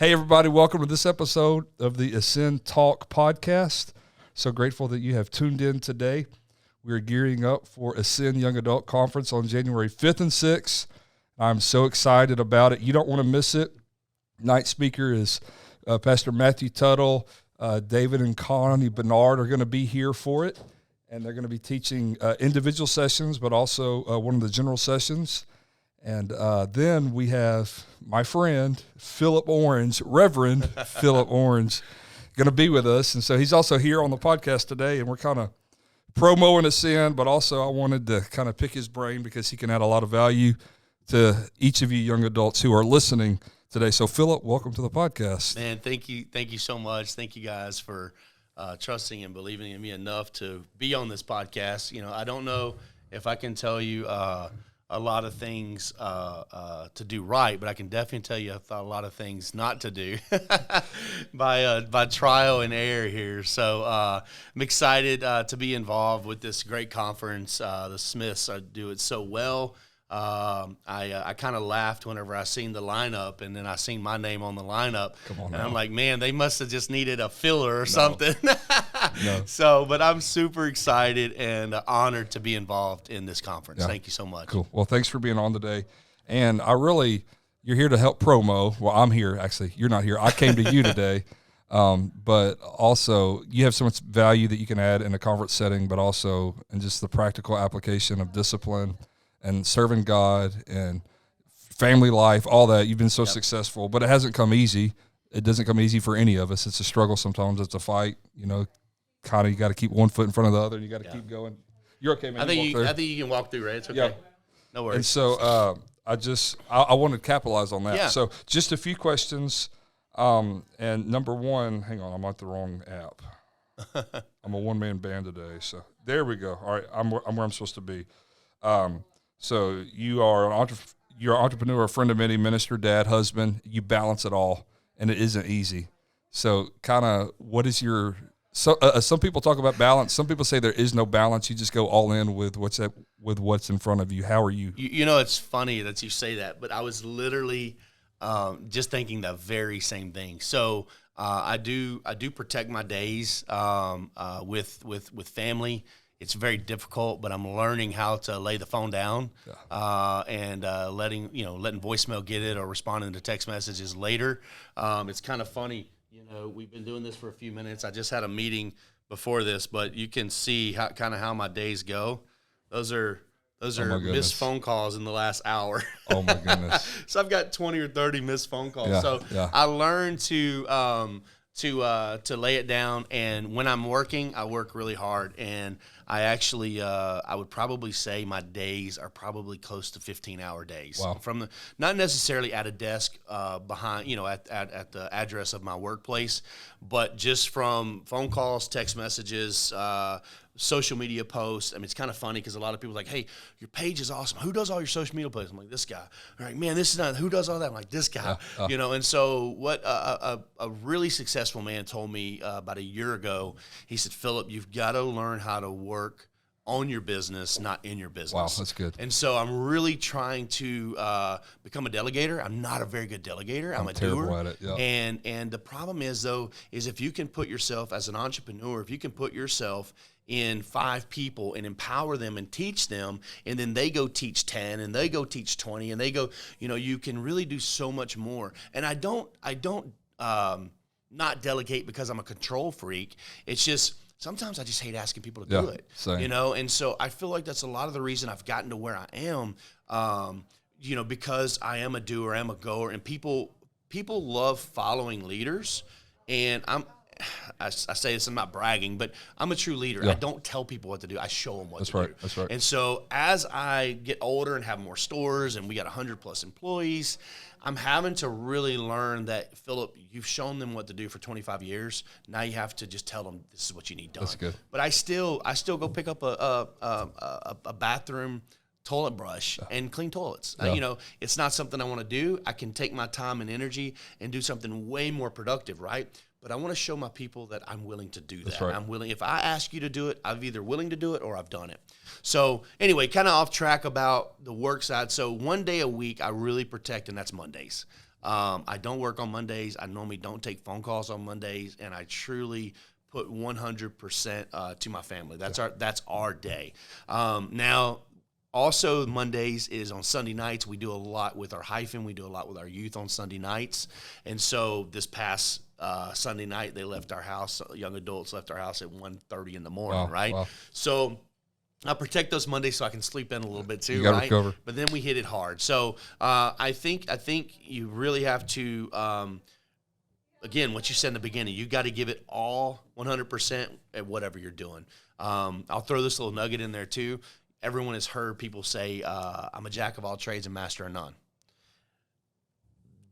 Hey, everybody, welcome to this episode of the Ascend Talk podcast. So grateful that you have tuned in today. We are gearing up for Ascend Young Adult Conference on January 5th and 6th. I'm so excited about it. You don't want to miss it. Night speaker is Pastor Matthew Tuttle. David and Connie Bernard are going to be here for it, and they're going to be teaching individual sessions, but also one of the general sessions. And then we have my friend, Phillip Orange, Reverend Phillip Orange, going to be with us. And so he's also here on the podcast today, and we're kind of promoting Ascend, but also I wanted to kind of pick his brain because he can add a lot of value to each of you young adults who are listening today. So, Phillip, welcome to the podcast. Man, thank you so much. Thank you guys for trusting and believing in me enough to be on this podcast. You know, I don't know if I can tell you a lot of things to do right, but I can definitely tell you I've thought a lot of things not to do by trial and error here. So I'm excited to be involved with this great conference. The Smiths do it so well. I kind of laughed whenever I seen the lineup, and then I seen my name on the lineup. Come on, and I'm like, man, they must have just needed a filler or something. No. So, but I'm super excited and honored to be involved in this conference. Yeah. Thank you so much. Cool. Well, thanks for being on today. And you're here to help promo. Well, I'm here. Actually, you're not here. I came to you today. But also you have so much value that you can add in a conference setting, but also in just the practical application of discipline and serving God and family life, all that. You've been so successful, but it hasn't come easy. It doesn't come easy for any of us. It's a struggle sometimes. It's a fight, kind of you got to keep one foot in front of the other, and you got to keep going. You're okay, man. I think you can walk through, right? It's okay. Yeah. No worries. And so I want to capitalize on that. Yeah. So just a few questions. And number one, hang on, I'm at the wrong app. I'm a one-man band today. So there we go. All right, I'm where I'm supposed to be. So you're an entrepreneur, a friend of many, minister, dad, husband. You balance it all, and it isn't easy. So kind of what is your some people talk about balance. Some people say there is no balance. You just go all in with what's in front of you. How are you? You know, it's funny that you say that, but I was literally just thinking the very same thing. So I do protect my days with family. It's very difficult, but I'm learning how to lay the phone down and letting voicemail get it or responding to text messages later. It's kind of funny. We've been doing this for a few minutes. I just had a meeting before this, but you can see how my days go. Those are missed phone calls in the last hour. Oh my goodness! So I've got 20 or 30 missed phone calls. Yeah. I learned to lay it down, and when I'm working, I work really hard, and I actually I would probably say my days are probably close to 15-hour days. Wow. From not necessarily at a desk behind at the address of my workplace, but just from phone calls, text messages, social media posts. I mean, it's kind of funny because a lot of people are like, hey, your page is awesome. Who does all your social media posts? I'm like, this guy. All right, man, this is not, who does all that? I'm like, this guy. And so what a really successful man told me about a year ago, he said, Phillip, you've got to learn how to work on your business, not in your business. Wow, that's good. And so I'm really trying to become a delegator. I'm not a very good delegator. I'm a terrible doer. at it. Yeah. And the problem is if you can put yourself as an entrepreneur, if you can put yourself in 5 people and empower them and teach them, and then they go teach 10 and they go teach 20 and they go, you can really do so much more. And I don't not delegate because I'm a control freak. It's just sometimes I just hate asking people to do it, same. and so I feel like that's a lot of the reason I've gotten to where I am, because I am a doer, I'm a goer, and people love following leaders, and I say this, I'm not bragging, but I'm a true leader. Yeah. I don't tell people what to do. I show them what to do. That's right. And so as I get older and have more stores and we got 100+ employees, I'm having to really learn that, Phillip, you've shown them what to do for 25 years. Now you have to just tell them this is what you need done. That's good. But I still go pick up a bathroom toilet brush and clean toilets. Yeah. It's not something I want to do. I can take my time and energy and do something way more productive, right? But I want to show my people that I'm willing to do that. That's right. I'm willing. If I ask you to do it, I'm either willing to do it or I've done it. So anyway, kind of off track about the work side. So one day a week I really protect, and that's Mondays. I don't work on Mondays. I normally don't take phone calls on Mondays, and I truly put 100% to my family. That's our day. Now, also Mondays is on Sunday nights. We do a lot with our hyphen. We do a lot with our youth on Sunday nights. And so this past Sunday night, they left our house. Young adults left our house at 1:30 in the morning, right? Wow. So I protect those Mondays so I can sleep in a little bit too, you gotta right? Recover. But then we hit it hard. So I think you really have to, again, what you said in the beginning, you got to give it all 100% at whatever you're doing. I'll throw this little nugget in there too. Everyone has heard people say, I'm a jack of all trades and master of none.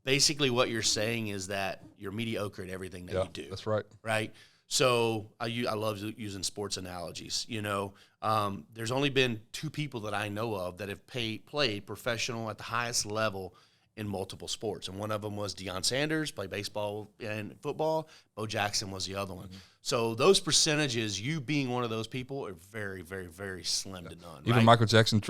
Basically what you're saying is that you're mediocre at everything that you do. That's right. Right? So I love using sports analogies. There's only been 2 people that I know of that have played professional at the highest level in multiple sports. And one of them was Deion Sanders, played baseball and football. Bo Jackson was the other one. Mm-hmm. So those percentages, you being one of those people, are very, very, very slim to none. Even right? Michael Jordan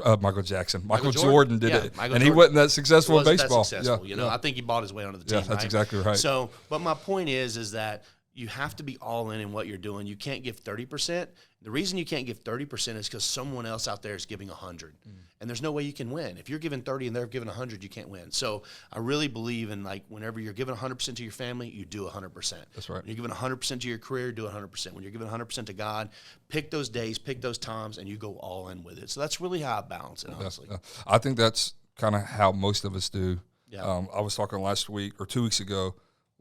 did it. And he wasn't that successful in baseball. I think he bought his way onto the team. Yeah, that's exactly right. So, but my point is that you have to be all in what you're doing. You can't give 30%. The reason you can't give 30% is because someone else out there is giving 100, and there's no way you can win. If you're giving 30 and they're giving 100, you can't win. So I really believe in, like, whenever you're giving 100% to your family, you do 100%. That's right. When you're giving 100% to your career, do 100%. When you're giving 100% to God, pick those days, pick those times, and you go all in with it. So that's really how I balance it, honestly. I think that's kind of how most of us do. Yeah. I was talking last week or 2 weeks ago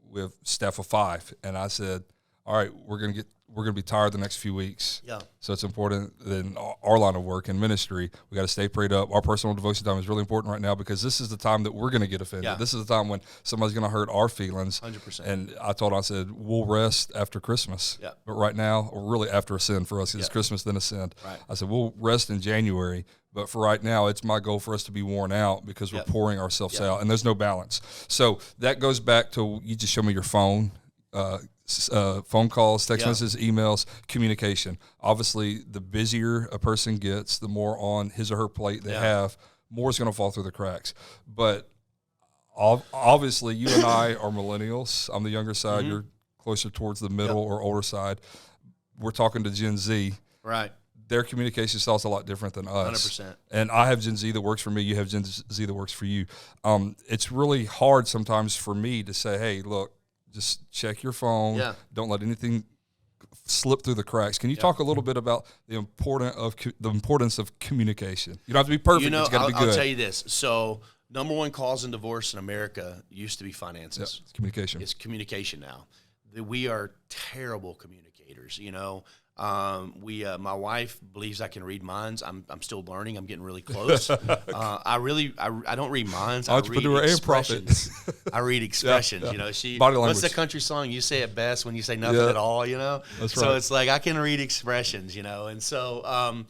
with staff of 5, and I said, all right, we're gonna be tired the next few weeks. Yeah. So it's important in our line of work and ministry. We got to stay prayed up. Our personal devotion time is really important right now because this is the time that we're gonna get offended. Yeah. This is the time when somebody's gonna hurt our feelings. 100%. And I said we'll rest after Christmas. Yeah. But right now, or really after Ascend for us, it's Christmas then Ascend. Right. I said we'll rest in January. But for right now, it's my goal for us to be worn out because we're pouring ourselves out, and there's no balance. So that goes back to, you just show me your phone. Phone calls, text messages, emails, communication. Obviously, the busier a person gets, the more on his or her plate they have, more is going to fall through the cracks. But obviously, you and I are millennials. I'm the younger side. You're closer towards the middle or older side. We're talking to Gen Z. Right. Their communication style is a lot different than us. 100%. And I have Gen Z that works for me. You have Gen Z that works for you. It's really hard sometimes for me to say, hey, look, just check your phone. Yeah. Don't let anything slip through the cracks. Can you talk a little bit about the importance of communication? You don't have to be perfect. It's got to be good. I'll tell you this. So, number one cause in divorce in America used to be finances. It's communication. It's communication now. We are terrible communicators. My wife believes I can read minds. I'm still learning. I'm getting really close. I don't read minds. I read expressions. I read expressions. Body language. What's the country song? You say it best when you say nothing at all. That's so right. it's like I can read expressions. And so,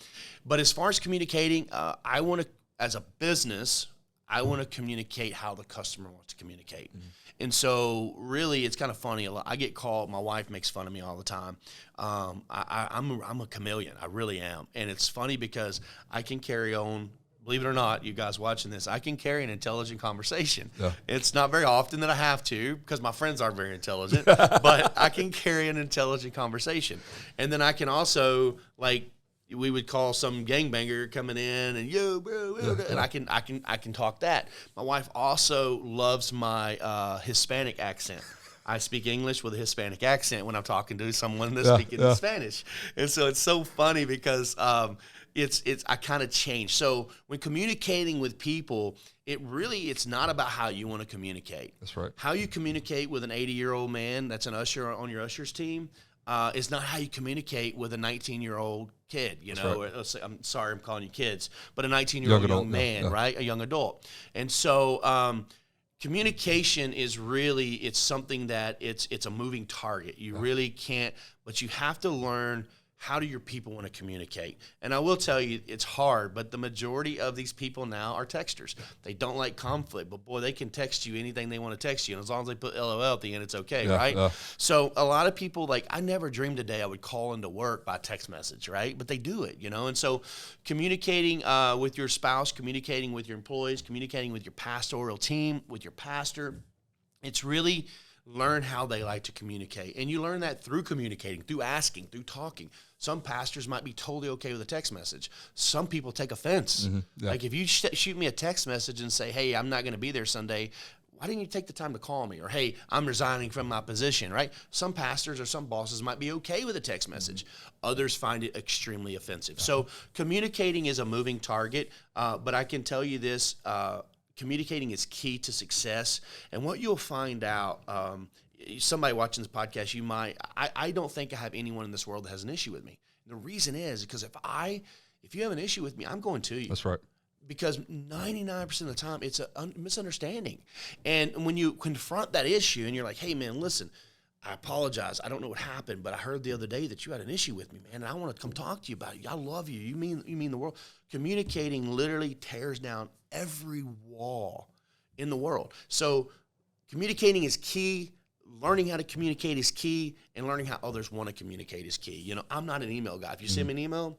but as far as communicating, I want to, as a business, I want to communicate how the customer wants to communicate. Mm-hmm. And so really it's kind of funny. I get called, my wife makes fun of me all the time. I'm a chameleon. I really am. And it's funny because I can carry on, believe it or not, you guys watching this, I can carry an intelligent conversation. Yeah. It's not very often that I have to because my friends aren't very intelligent, but I can carry an intelligent conversation. And then I can also, like, we would call some gangbanger coming in and yo, bro, and I can talk that. My wife also loves my Hispanic accent. I speak English with a Hispanic accent when I'm talking to someone that's speaking in Spanish, and so it's so funny because I kind of change. So when communicating with people, it's not about how you want to communicate. That's right. How you communicate with an 80-year-old man that's an usher on your ushers team. Is not how you communicate with a 19-year-old kid, Right. I'm sorry I'm calling you kids, but a 19-year-old young man, right? A young adult. And so communication is really, it's something that it's a moving target. You really can't, but you have to learn, how do your people want to communicate? And I will tell you, it's hard, but the majority of these people now are texters. They don't like conflict, but boy, they can text you anything they want to text you. And as long as they put LOL at the end, it's okay, right? Yeah. So a lot of people, like, I never dreamed a day I would call into work by text message, right? But they do it, And so communicating with your spouse, communicating with your employees, communicating with your pastoral team, with your pastor, It's really learn how they like to communicate. And you learn that through communicating, through asking, through talking. Some pastors might be totally okay with a text message. Some people take offense. Yeah. Like if you shoot me a text message and say, hey, I'm not going to be there Sunday, why didn't you take the time to call me? Or, hey, I'm resigning from my position, right? Some pastors or some bosses might be okay with a text message. Others find it extremely offensive. So communicating is a moving target, but I can tell you this, communicating is key to success. And what you'll find out, somebody watching this podcast, I don't think I have anyone in this world that has an issue with me. And the reason is because if you have an issue with me, I'm going to you. That's right. Because 99% of the time, it's a misunderstanding. And when you confront that issue and you're like, hey, man, listen, I apologize. I don't know what happened, but I heard the other day that you had an issue with me, man, and I want to come talk to you about it. I love you. You mean the world. Communicating literally tears down every wall in the world. So communicating is key. Learning how to communicate is key, and learning how others want to communicate is key. You know, I'm not an email guy. If you send me an email,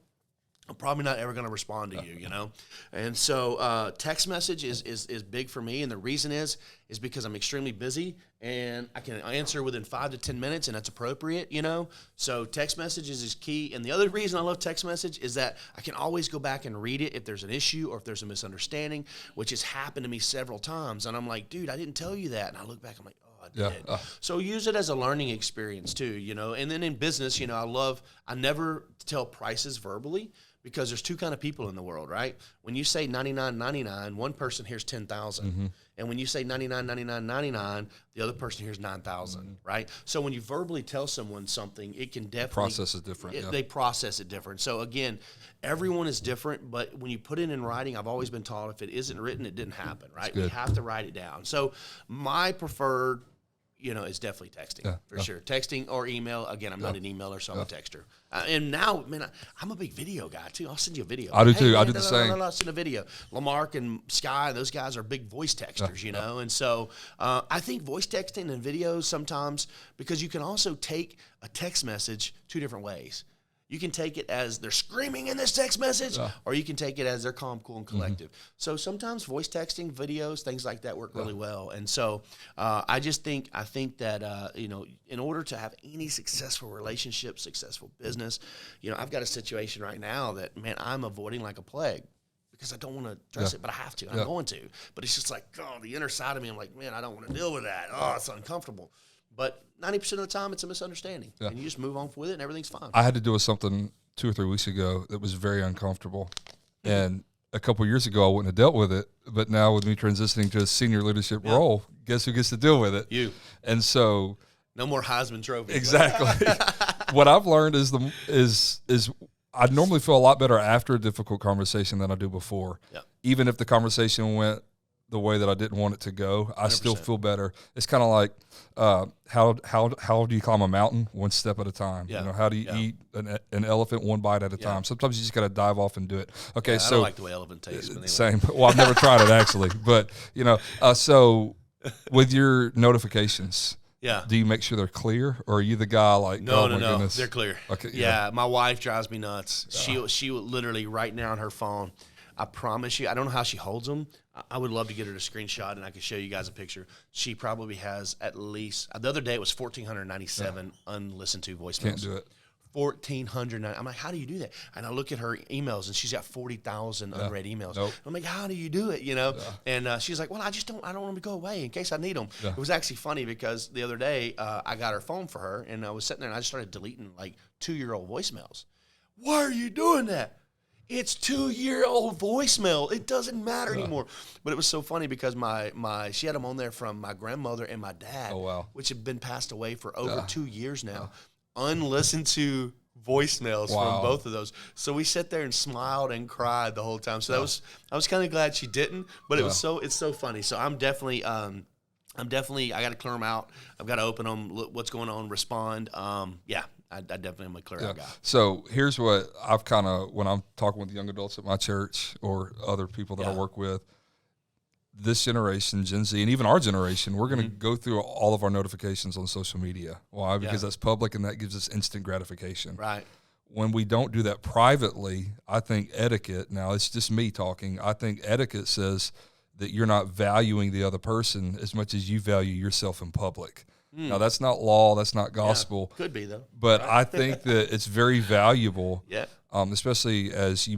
I'm probably not ever going to respond to you, you know? And so text message is big for me, and the reason is because I'm extremely busy, and I can answer within 5 to 10 minutes, and that's appropriate, you know? So text messages is key, and the other reason I love text message is that I can always go back and read it if there's an issue or if there's a misunderstanding, which has happened to me several times, and I'm like, dude, I didn't tell you that, and I look back, I'm like, oh, I did. Yeah. So use it as a learning experience too, you know? And then in business, you know, I never tell prices verbally, because there's two kind of people in the world, right? When you say $99.99, one person hears 10,000, and when you say $99.99, the other person hears 9,000, right? So when you verbally tell someone something, it can definitely Process is different. They process it different. So again, everyone is different, but when you put it in writing, I've always been taught if it isn't written, it didn't happen, right? You have to write it down. So my preferred, you know, it's definitely texting for sure. Texting or email. Again, I'm not an emailer, so I'm a texter. And now, man, I'm a big video guy too. I'll send you a video. I do too. Man, I do the same. I'll send a video. Lamarck and Sky, those guys are big voice texters, you know. And so I think voice texting and videos sometimes, because you can also take a text message two different ways. You can take it as they're screaming in this text message, or you can take it as they're calm, cool, and collective. So sometimes voice texting, videos, things like that work really well. And so I think that, you know, in order to have any successful relationship, successful business, you know, I've got a situation right now that, man, I'm avoiding like a plague, because I don't want to address it, but I have to. I'm going to. But it's just like, oh, the inner side of me, I'm like, man, I don't want to deal with that. Oh, it's uncomfortable. But 90% of the time, it's a misunderstanding, and you just move on with it, and everything's fine. I had to do with something 2 or 3 weeks ago that was very uncomfortable, and a couple of years ago, I wouldn't have dealt with it. But now, with me transitioning to a senior leadership role, guess who gets to deal with it? You. And so, no more Heisman Trophy. Exactly. What I've learned is I normally feel a lot better after a difficult conversation than I do before. Yeah. Even if the conversation went the way that I didn't want it to go, I 100%. Still feel better. It's kind of like how do you climb a mountain? One step at a time. Yeah. You know, how do you eat an elephant one bite at a time? Sometimes you just got to dive off and do it. Okay, so I don't like the way elephant tastes. But anyway. Same. Well, I've never tried it actually, but you know, so with your notifications. Yeah. Do you make sure they're clear, or are you the guy like, no, goodness. They're clear. Okay. Yeah, my wife drives me nuts. She will literally right now on her phone. I promise you, I don't know how she holds them. I would love to get her to screenshot, and I can show you guys a picture. She probably has at least, the other day it was 1,497 unlistened to voicemails. Can't do it. 1,490. I'm like, how do you do that? And I look at her emails, and she's got 40,000 unread emails. Nope. I'm like, how do you do it? You know? Yeah. And she's like, well, I don't want them to go away in case I need them. Yeah. It was actually funny because the other day I got her phone for her, and I was sitting there, and I just started deleting like 2-year-old voicemails. Why are you doing that? It's 2-year-old voicemail. It doesn't matter anymore. But it was so funny because she had them on there from my grandmother and my dad, which had been passed away for over 2 years now. Unlistened to voicemails from both of those. So we sat there and smiled and cried the whole time. So I was kind of glad she didn't, but it's so funny. So I'm definitely I got to clear them out. I've got to open them, look what's going on, respond. I definitely am a clear out guy. So here's what I've kind of, when I'm talking with young adults at my church or other people that I work with, this generation, Gen Z, and even our generation, we're going to go through all of our notifications on social media. Why? Because that's public, and that gives us instant gratification. Right. When we don't do that privately, I think etiquette, now it's just me talking, I think etiquette says that you're not valuing the other person as much as you value yourself in public. Now, that's not law, that's not gospel. Yeah, could be, though. But right? I think that it's very valuable, yeah. Especially as you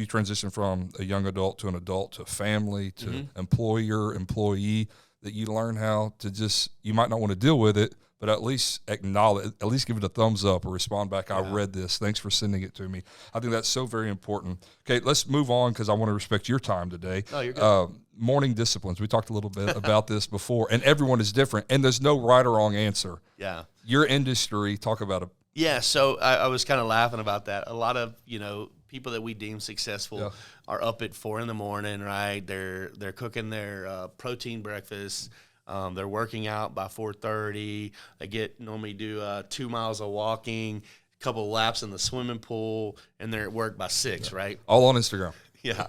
transition from a young adult to an adult to a family to employer, employee, that you learn how to you might not want to deal with it, but at least acknowledge, at least give it a thumbs up or respond back. I read this. Thanks for sending it to me. I think that's so very important. Okay, let's move on because I want to respect your time today. Oh, you're good. Morning disciplines. We talked a little bit about this before, and everyone is different, and there's no right or wrong answer. Yeah. Your industry, talk about it. Yeah, so I was kind of laughing about that. A lot of, people that we deem successful are up at 4 a.m, right? They're cooking their protein breakfast. They're working out by 4:30. They normally do 2 miles of walking, a couple of laps in the swimming pool, and they're at work by 6, right? All on Instagram. Yeah.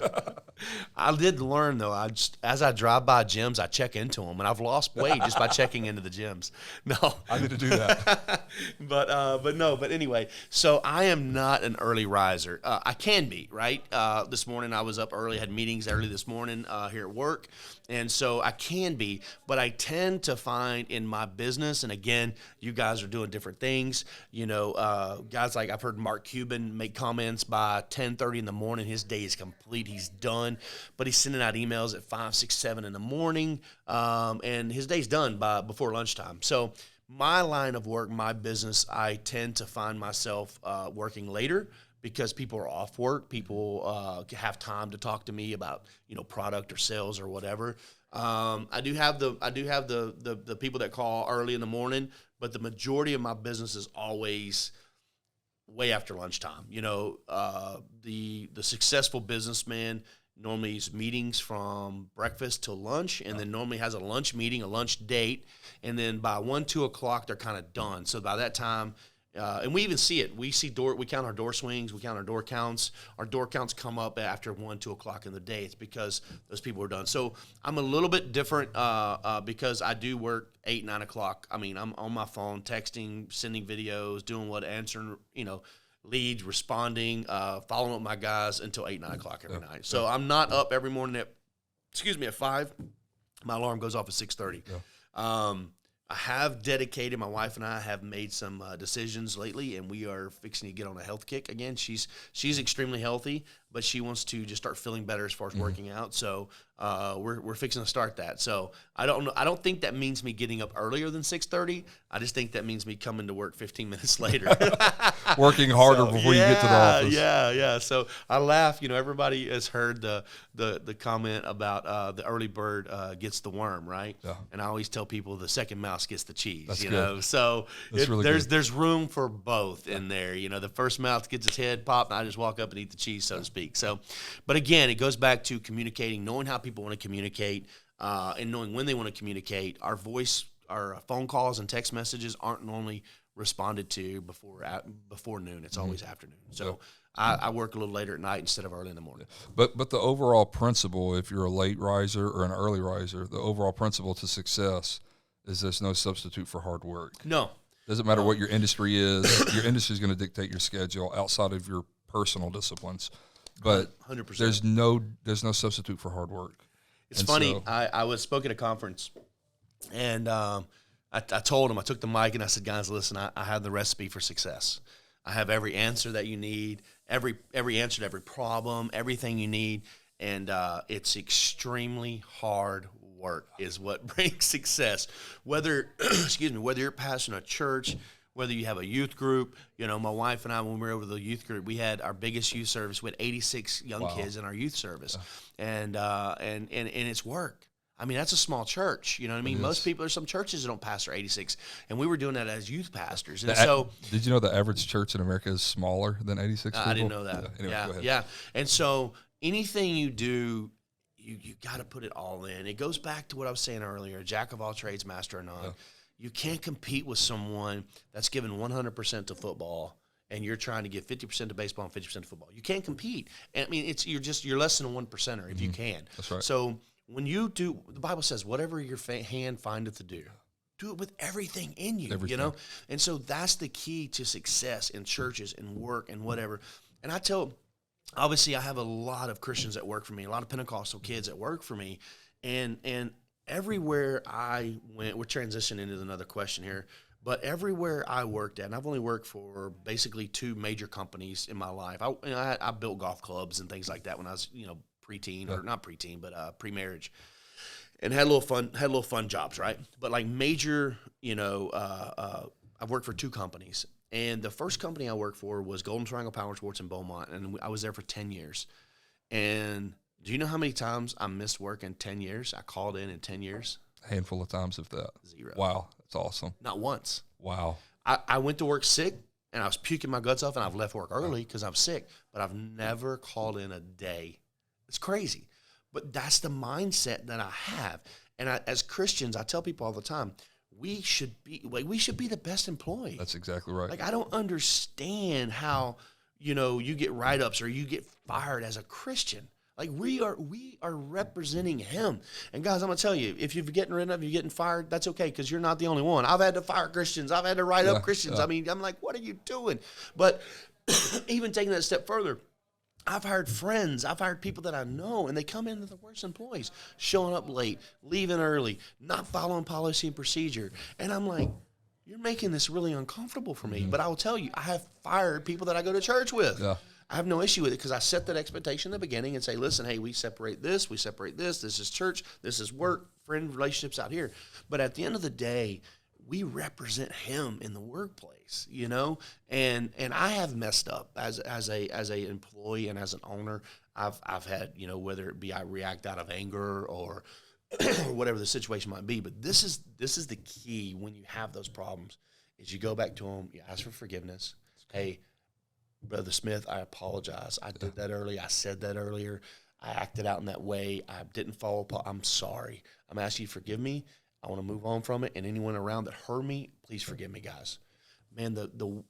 I did learn, though, as I drive by gyms, I check into them, and I've lost weight just by checking into the gyms. No. I need to do that. But anyway, so I am not an early riser. I can be, right? This morning I was up early, had meetings early this morning here at work, and so I can be, but I tend to find in my business, and again, you guys are doing different things, guys like I've heard Mark Cuban make comments by 10:30 in the morning, his day is complete, he's done, but he's sending out emails at 5, 6, 7 in the morning, and his day's done before lunchtime. So my line of work, my business, I tend to find myself working later because people are off work. People have time to talk to me about product or sales or whatever. I do have the people that call early in the morning, but the majority of my business is always way after lunchtime. The successful businessman normally has meetings from breakfast till lunch, and then normally has a lunch meeting, a lunch date, and then by 1, 2 o'clock they're kind of done. So by that time, and we even see it. We count our door swings, we count our door counts. Our door counts come up after 1, 2 o'clock in the day. It's because those people are done. So I'm a little bit different because I do work 8, 9 o'clock. I mean, I'm on my phone, texting, sending videos, doing answering, leads, responding, following up my guys until 8, 9 o'clock every night. So I'm not up every morning at 5. My alarm goes off at 6:30. Yeah. I have dedicated, my wife and I have made some decisions lately, and we are fixing to get on a health kick again. She's extremely healthy, but she wants to just start feeling better as far as working out. So we're fixing to start that. So I don't think that means me getting up earlier than 6:30. I just think that means me coming to work 15 minutes later. Working harder before you get to the office. Yeah. So I laugh. Everybody has heard the comment about the early bird gets the worm, right? Yeah. And I always tell people the second mouse gets the cheese. That's good. So really there's room for both in there. The first mouse gets its head popped, and I just walk up and eat the cheese, so to speak. So, but again, it goes back to communicating, knowing how people want to communicate, and knowing when they want to communicate. Our phone calls and text messages aren't normally responded to before noon. It's always afternoon. So I work a little later at night instead of early in the morning. But the overall principle, if you're a late riser or an early riser, the overall principle to success is there's no substitute for hard work. No. Doesn't matter what your industry is. Your industry is going to dictate your schedule outside of your personal disciplines. But 100%. There's no substitute for hard work. It's funny. So, I spoke at a conference, and I told them, I took the mic and I said, guys, listen, I have the recipe for success. I have every answer that you need, every answer to every problem, everything you need, and it's extremely hard work is what brings success. Whether you're pastoring a church, whether you have a youth group, my wife and I, when we were over the youth group, we had our biggest youth service. We had 86 young kids in our youth service, and it's work. I mean, that's a small church. You know what I mean? Most people, there's some churches that don't pastor 86, and we were doing that as youth pastors. And did you know the average church in America is smaller than 86 people? I didn't know that. Yeah. And so anything you do, you got to put it all in. It goes back to what I was saying earlier, jack of all trades, master of none. Yeah. You can't compete with someone that's given 100% to football and you're trying to give 50% to baseball and 50% to football. You can't compete. And I mean, you're less than a 1%er if you can. That's right. So when you do, the Bible says, whatever your hand findeth to do it with everything in you, And so that's the key to success in churches and work and whatever. And I tell obviously I have a lot of Christians that work for me, a lot of Pentecostal kids that work for me, and everywhere I went, we're transitioning into another question here, but everywhere I worked at, and I've only worked for basically 2 major companies in my life. I built golf clubs and things like that when I was, preteen, or not preteen, but pre-marriage, and had little fun jobs, right? But like major, I've worked for 2 companies. And the first company I worked for was Golden Triangle Power Sports in Beaumont, and I was there for 10 years. And do you know how many times I missed work in 10 years? I called in 10 years. A handful of times, if that. 0. Wow, that's awesome. Not once. Wow. I went to work sick, and I was puking my guts off, and I've left work early because I'm sick. But I've never called in a day. It's crazy. But that's the mindset that I have. And as Christians, I tell people all the time, we should be the best employee. That's exactly right. Like, I don't understand how, you get write-ups or you get fired as a Christian. Like, we are representing him. And guys, I'm going to tell you, if you're getting rid of, you're getting fired, that's okay, because you're not the only one. I've had to fire Christians. I've had to write up Christians. Yeah. I mean, I'm like, what are you doing? But even taking that a step further, I've hired friends. I've hired people that I know, and they come in as the worst employees, showing up late, leaving early, not following policy and procedure. And I'm like, you're making this really uncomfortable for me. Mm-hmm. But I will tell you, I have fired people that I go to church with. Yeah. I have no issue with it because I set that expectation in the beginning and say, listen, hey, we separate this. This is church, this is work, friend relationships out here. But at the end of the day, we represent him in the workplace, and I have messed up as a employee and as an owner. I've had, whether it be I react out of anger or whatever the situation might be. But this is the key when you have those problems is you go back to them, you ask for forgiveness. Hey, Brother Smith, I apologize. I did that earlier. I said that earlier. I acted out in that way. I didn't follow. I'm sorry. I'm asking you to forgive me. I want to move on from it, and anyone around that hurt me, please forgive me, guys. Man, the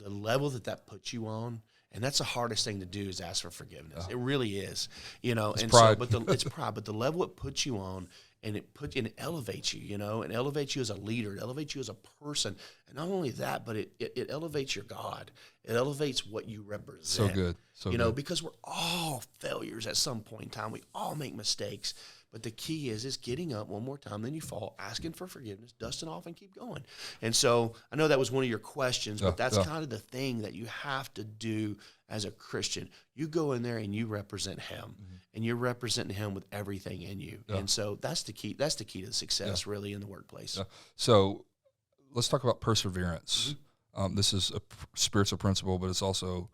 level that puts you on, and that's the hardest thing to do is ask for forgiveness. It really is, It's pride. It's pride. But the level it puts you on, and it elevates you, and elevates you as a leader. It elevates you as a person, and not only that, but it elevates your God. It elevates what you represent. So good, good. Because we're all failures at some point in time. We all make mistakes. But the key is getting up one more time, then you fall, asking for forgiveness, dusting off, and keep going. And so I know that was one of your questions, but that's kind of the thing that you have to do as a Christian. You go in there and you represent him, and you're representing him with everything in you. And so that's the key. That's the key to success, really, in the workplace. So let's talk about perseverance. This is a spiritual principle, but it's also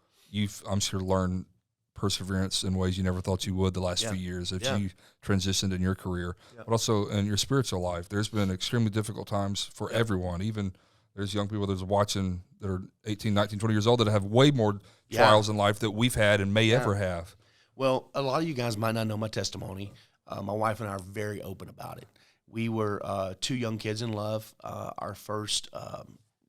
I'm sure, learned perseverance in ways you never thought you would the last few years as you transitioned in your career, but also in your spiritual life. There's been extremely difficult times for everyone. Even there's young people that's watching that are 18, 19, 20 years old that have way more trials in life that we've had and may ever have. Well, a lot of you guys might not know my testimony. My wife and I are very open about it. We were 2 young kids in love. Our first,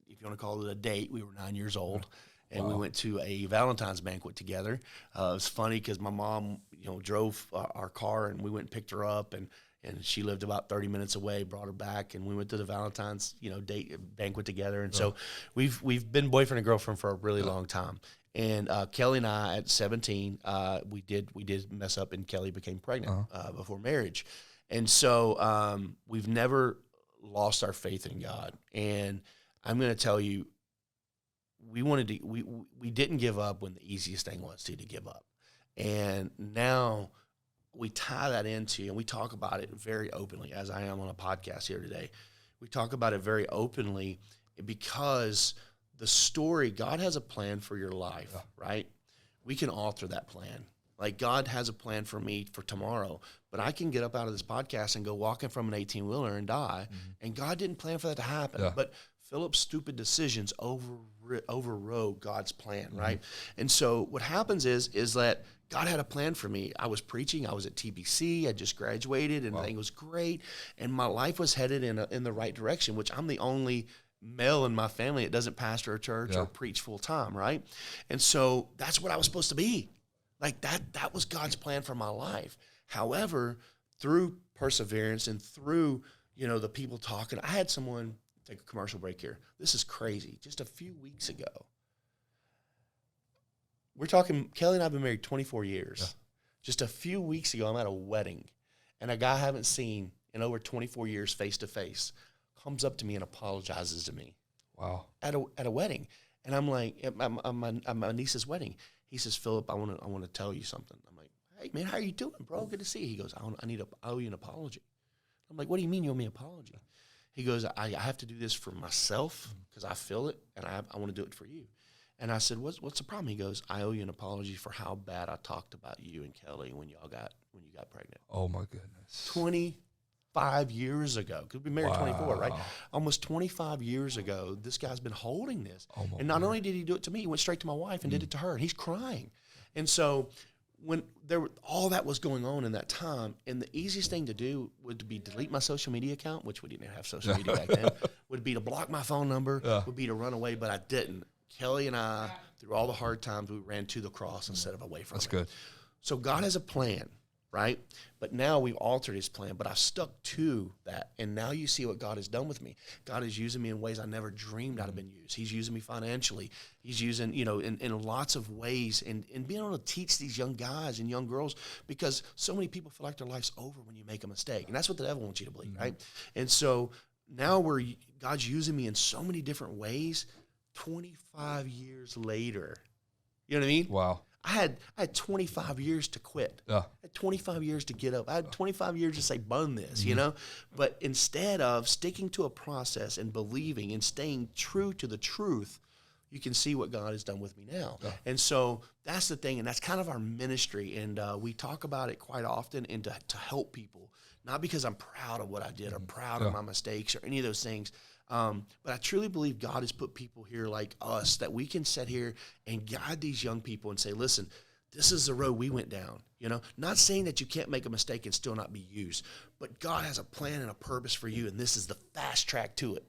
if you want to call it a date, we were 9 years old. And we went to a Valentine's banquet together. It was funny because my mom, drove our car, and we went and picked her up, and she lived about 30 minutes away, brought her back, and we went to the Valentine's, date banquet together. And so we've been boyfriend and girlfriend for a really long time. And Kelly and I, at 17, we did mess up, and Kelly became pregnant before marriage. And so we've never lost our faith in God. And I'm going to tell you, we didn't give up when the easiest thing was to give up. And now we tie that into, and we talk about it very openly, as I am on a podcast here today. We talk about it very openly because the story, God has a plan for your life, right? We can alter that plan. Like, God has a plan for me for tomorrow, but I can get up out of this podcast and go walking from an 18-wheeler and die, and God didn't plan for that to happen. But Philip's stupid decisions overrode God's plan, right? And so what happens is that God had a plan for me. I was preaching. I was at TBC. I just graduated, and everything was great. And my life was headed in the right direction, which I'm the only male in my family that doesn't pastor a church or preach full time, right? And so that's what I was supposed to be. Like, that was God's plan for my life. However, through perseverance and through, the people talking, I had someone take a commercial break here. This is crazy. Just a few weeks ago, we're talking, Kelly and I have been married 24 years. Yeah. Just a few weeks ago, I'm at a wedding, and a guy I haven't seen in over 24 years face to face comes up to me and apologizes to me. Wow. At a wedding. And I'm like, at my niece's wedding. He says, Phillip, I want to tell you something. I'm like, hey, man, how are you doing, bro? Good to see you. He goes, I owe you an apology. I'm like, what do you mean you owe me an apology? He goes, I have to do this for myself because I feel it, and I want to do it for you. And I said, what's the problem? He goes, I owe you an apology for how bad I talked about you and Kelly when you got pregnant. Oh, my goodness. 25 years ago, because we've been married 24, right? Wow. Almost 25 years ago, this guy's been holding this. Oh, my and not God. only did he do it to me, he went straight to my wife and did it to her, and he's crying. And so when all that was going on in that time, and the easiest thing to do would be delete my social media account, which we didn't have social media back then, would be to block my phone number, would be to run away, but I didn't. Kelly and I, through all the hard times, we ran to the cross instead of away from it. That's good. So God has a plan, right? But now we've altered his plan, but I've stuck to that. And now you see what God has done with me. God is using me in ways I never dreamed I'd have been used. He's using me financially. He's using, in lots of ways, and being able to teach these young guys and young girls, because so many people feel like their life's over when you make a mistake. And that's what the devil wants you to believe, right? And so now God's using me in so many different ways 25 years later. You know what I mean? Wow. I had 25 years to quit. Yeah. I had 25 years to get up. I had 25 years to say, bun this, But instead of sticking to a process and believing and staying true to the truth, you can see what God has done with me now. Yeah. And so that's the thing, and that's kind of our ministry. And we talk about it quite often, and to help people, not because I'm proud of what I did or proud of my mistakes or any of those things. But I truly believe God has put people here like us that we can sit here and guide these young people and say, listen, this is the road we went down, Not saying that you can't make a mistake and still not be used, but God has a plan and a purpose for you, and this is the fast track to it.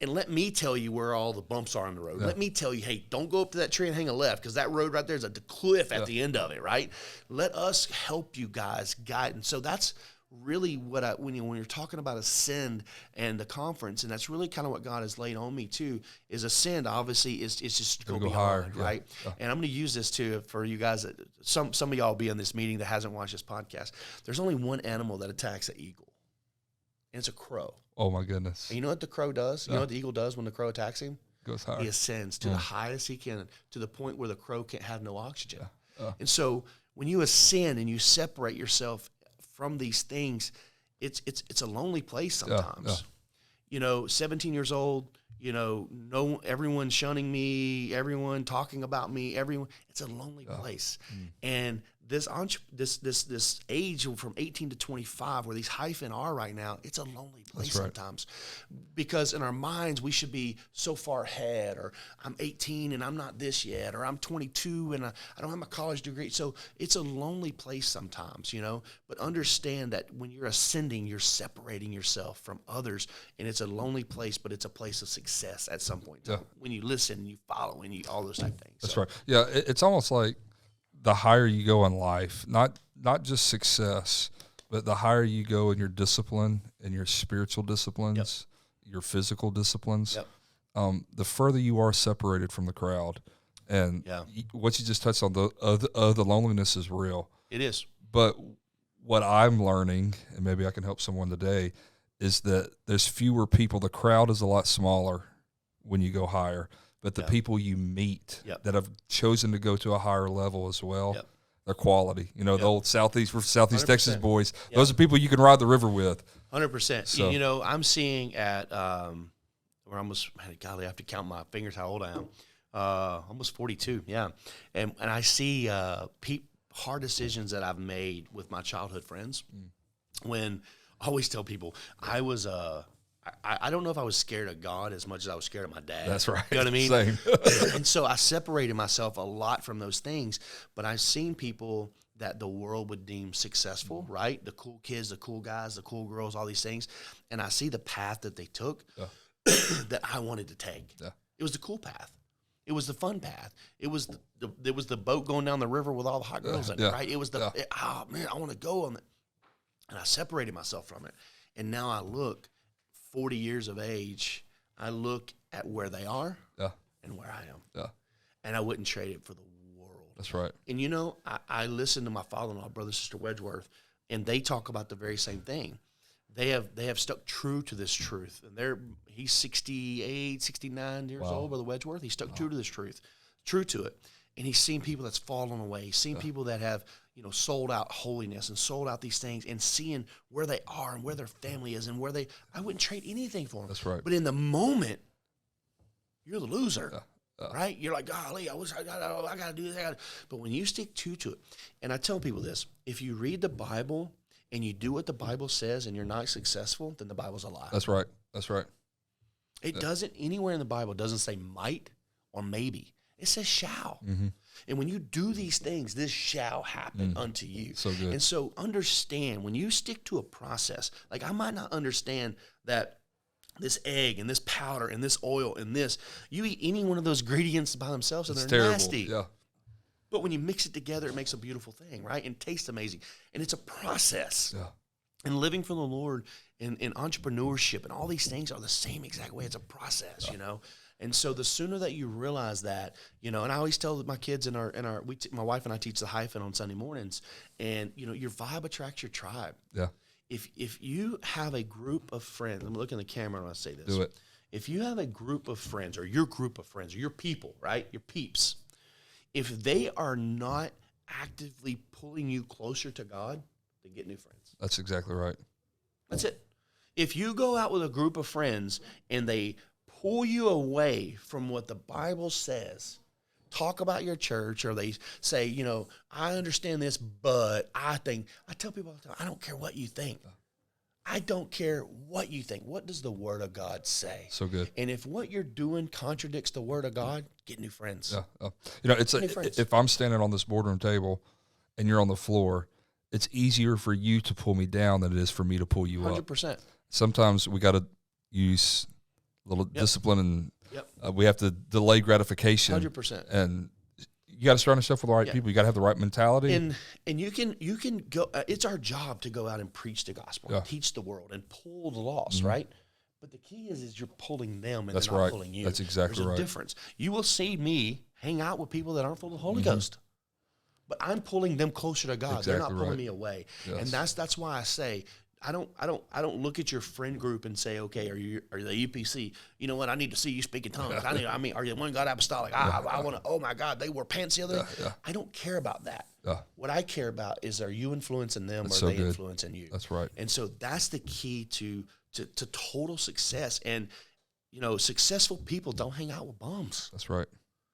And let me tell you where all the bumps are on the road. Yeah. Let me tell you, hey, don't go up to that tree and hang a left, because that road right there is a cliff at the end of it, right? Let us help you guys guide. And so that's really what when you're talking about Ascend and the conference, and that's really kind of what God has laid on me too, is Ascend obviously is just go beyond, higher, right? Yeah. And I'm going to use this too for you guys. Some of y'all will be in this meeting that hasn't watched this podcast. There's only one animal that attacks an eagle, and it's a crow. Oh my goodness! And you know what the crow does? You know what the eagle does when the crow attacks him? Goes higher. He ascends to the highest he can, to the point where the crow can't have no oxygen. And so when you ascend and you separate yourself from these things, it's a lonely place sometimes. 17 years old, everyone shunning me, everyone talking about me, it's a lonely place. And this age from 18 to 25, where these hyphen are right now, it's a lonely place sometimes, because in our minds we should be so far ahead, or I'm 18 and I'm not this yet, or I'm 22 and I don't have my college degree. So it's a lonely place sometimes, but understand that when you're ascending, you're separating yourself from others, and it's a lonely place, but it's a place of success at some point. When you listen, you follow, and all those type of things. That's right. Yeah, it's almost like the higher you go in life, not just success, but the higher you go in your discipline and your spiritual disciplines, your physical disciplines, the further you are separated from the crowd. And what you just touched on, the loneliness is real. It is. But what I'm learning, and maybe I can help someone today, is that there's fewer people. The crowd is a lot smaller when you go higher. But the people you meet that have chosen to go to a higher level as well, their quality. The old Southeast 100%. Texas boys, those are people you can ride the river with. 100%. So. I'm seeing at, we're almost, golly, I have to count my fingers how old I am. Almost 42, And I see hard decisions that I've made with my childhood friends. When I always tell people, I don't know if I was scared of God as much as I was scared of my dad. That's right. You know what I mean? Same. And so I separated myself a lot from those things, but I've seen people that the world would deem successful, right? The cool kids, the cool guys, the cool girls, all these things. And I see the path that they took that I wanted to take. Yeah. It was the cool path. It was the fun path. It was the boat going down the river with all the hot girls in it, right? It was I want to go on it. And I separated myself from it. And now I look 40 years of age, I look at where they are and where I am. Yeah. And I wouldn't trade it for the world. That's right. And, I listen to my father-in-law, brother, sister Wedgeworth, and they talk about the very same thing. They have stuck true to this truth. And he's 68, 69 years old, Brother Wedgeworth. He stuck true to this truth, true to it. And he's seen people that's fallen away. He's seen people that have, sold out holiness and sold out these things, and seeing where they are and where their family is and I wouldn't trade anything for them. That's right. But in the moment, you're the loser. Right? You're like, golly, I got to do this. But when you stick true to it, and I tell people this, if you read the Bible and you do what the Bible says and you're not successful, then the Bible's a lie. That's right. That's right. It doesn't, anywhere in the Bible, doesn't say might or maybe. It says shall. Mm-hmm. And when you do these things, this shall happen unto you. So good. And so understand, when you stick to a process, like I might not understand that this egg and this powder and this oil and this, you eat any one of those ingredients by themselves and It's they're terrible. nasty. Yeah. But when you mix it together, it makes a beautiful thing, right? And tastes amazing. And it's a process. Yeah. And living for the Lord and entrepreneurship and all these things are the same exact way. It's a process, And so the sooner that you realize that, and I always tell my kids my wife and I teach the hyphen on Sunday mornings, and your vibe attracts your tribe. Yeah. If you have a group of friends, let me look in the camera when I say this. Do it. If you have a group of friends or your group of friends or your people, right, your peeps, if they are not actively pulling you closer to God, then get new friends. That's exactly right. That's it. If you go out with a group of friends and they pull you away from what the Bible says, talk about your church, or they say, I understand this, but I tell people all the time, I don't care what you think. I don't care what you think. What does the Word of God say? So good. And if what you're doing contradicts the Word of God, get new friends. Yeah. It's if I'm standing on this boardroom table and you're on the floor, it's easier for you to pull me down than it is for me to pull you 100%. up. Sometimes we got to use a little discipline, and we have to delay gratification. 100%. And you got to surround yourself with the right people. You got to have the right mentality. And you can go. It's our job to go out and preach the gospel, and teach the world, and pull the lost, right? But the key is you're pulling them, and they're not pulling you. That's exactly right. There's a difference. You will see me hang out with people that aren't full of the Holy Ghost, but I'm pulling them closer to God. They're not pulling me away, and that's why I say, I don't look at your friend group and say, okay, are the UPC? You know what? I need to see you speak in tongues. Are you one God apostolic? I want to. Oh my God, they wore pants the other day. I don't care about that. What I care about is, are you influencing them, or are they influencing you? That's right. And so that's the key to total success. And successful people don't hang out with bums. That's right.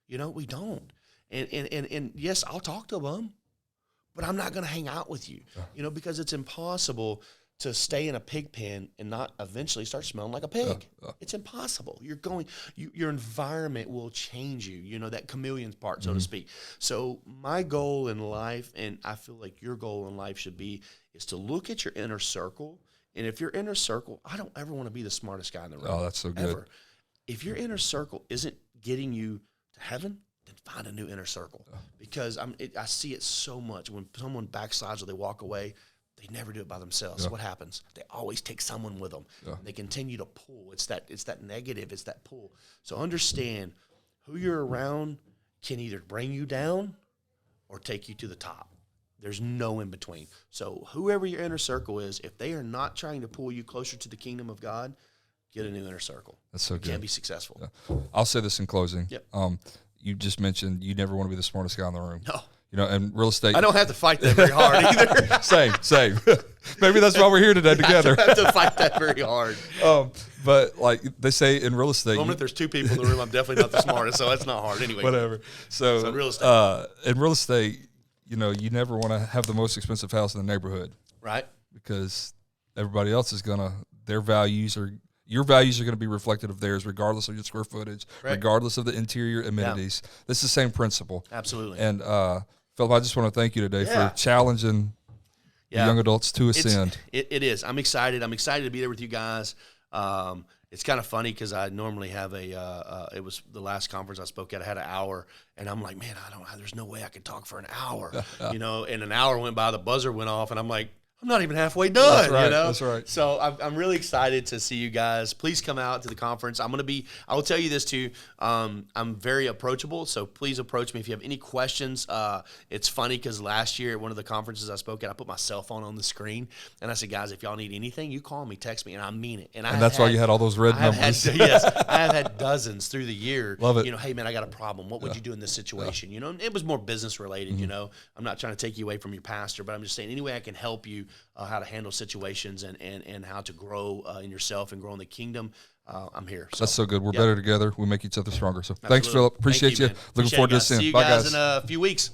We don't. And yes, I'll talk to a bum, but I'm not going to hang out with you. Because it's impossible to stay in a pig pen and not eventually start smelling like a pig. It's impossible. Your environment will change you, that chameleon part, so to speak. So my goal in life, and I feel like your goal in life should be, is to look at your inner circle. And if your inner circle, I don't ever want to be the smartest guy in the room. Oh, that's so good. Ever. If your inner circle isn't getting you to heaven, then find a new inner circle. Because I see it so much. When someone backslides or they walk away, they never do it by themselves. What happens? They always take someone with them. And they continue to pull. It's that negative. It's that pull. So understand, who you're around can either bring you down or take you to the top. There's no in between. So whoever your inner circle is, if they are not trying to pull you closer to the kingdom of God, get a new inner circle. That's so good. You can't be successful. I'll say this in closing. Yep. You just mentioned you never want to be the smartest guy in the room. No. And real estate. I don't have to fight that very hard either. Same. Maybe that's why we're here today together. I don't have to fight that very hard. But like they say in real estate, if there's two people in the room, I'm definitely not the smartest, so that's not hard anyway. Whatever. So in real estate, you never want to have the most expensive house in the neighborhood, right? Because everybody else is your values are going to be reflected of theirs, regardless of your square footage, regardless of the interior amenities. Yeah. This is the same principle. Absolutely. And Phillip, I just want to thank you today for challenging young adults to ascend. It is. I'm excited. I'm excited to be there with you guys. It's kind of funny because I normally have it was the last conference I spoke at. I had an hour, and I'm like, man, there's no way I could talk for an hour, and an hour went by, the buzzer went off, and I'm like, I'm not even halfway done. That's right. You know? That's right. So I'm really excited to see you guys. Please come out to the conference. I will tell you this too. I'm very approachable, so please approach me if you have any questions. It's funny because last year at one of the conferences I spoke at, I put my cell phone on the screen and I said, guys, if y'all need anything, you call me, text me, and I mean it. And that's why you had all those red numbers. Yes, I have had dozens through the year. Love it. You know, hey man, I got a problem. What would you do in this situation? You know, and it was more business related. You know, I'm not trying to take you away from your pastor, but I'm just saying any way I can help you how to handle situations and how to grow in yourself and grow in the kingdom. I'm here. So, that's so good. We're better together. We make each other stronger. So Absolutely. thanks, Phillip. Appreciate you. Man. Looking forward to this. See you Bye, guys in a few weeks.